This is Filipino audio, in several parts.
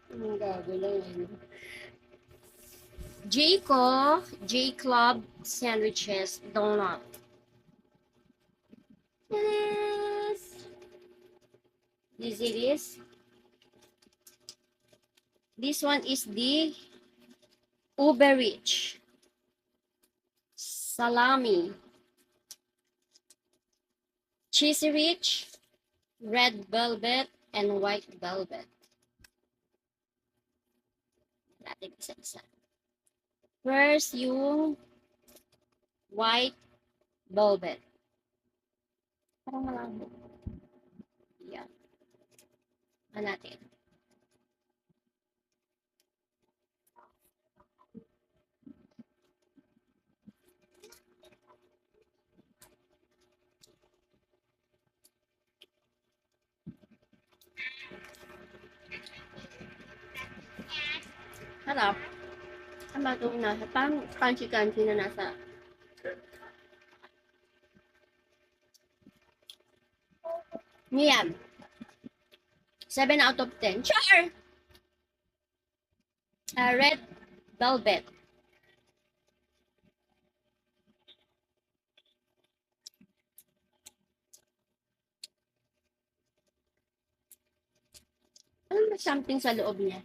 Ang gago lang yun. J Club Sandwiches Donut. Yes. This it is. This one is the Uber Rich. Salami. Cheesy Rich. Red Velvet and White Velvet. Natin isa-isa. First, yung White Velvet. Parang malabo. Yan. Ano natin? Harap. Ang bagong nasa. Parang crunchy-crunchy na nasa. Yan. 7 out of 10. Char! Red Velvet. Ano na something sa loob niya?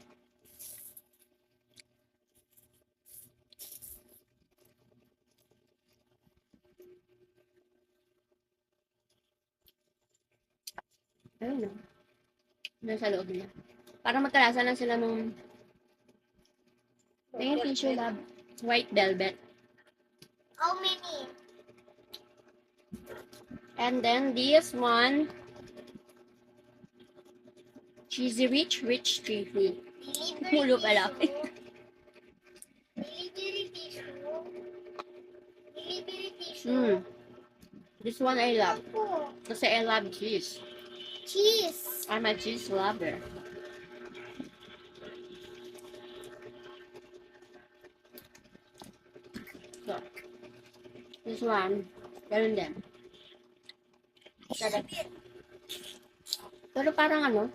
Ayun na. Nasa loob niya. Parang magkalasa lang sila nung ayun, tissue lab. White Velvet. How many? And then this one, Cheesy Rich Cheesy. Mulo pala. Delivery tissue. Delivery tissue. This one I love. Ako. Kasi I love cheese. Cheese. I'm a cheese lover. So, this one, ganun din. Sarap. Pero parang ano,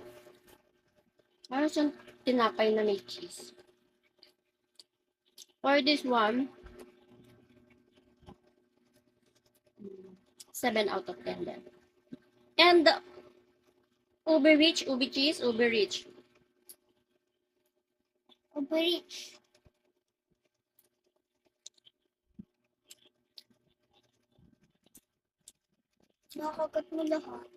parang siyang tinapay na may cheese. For this one, 7 out of 10 then. And the Uber Rich, Ubi Cheese, Uber Rich. Uber Rich. Nakagat mo lahat.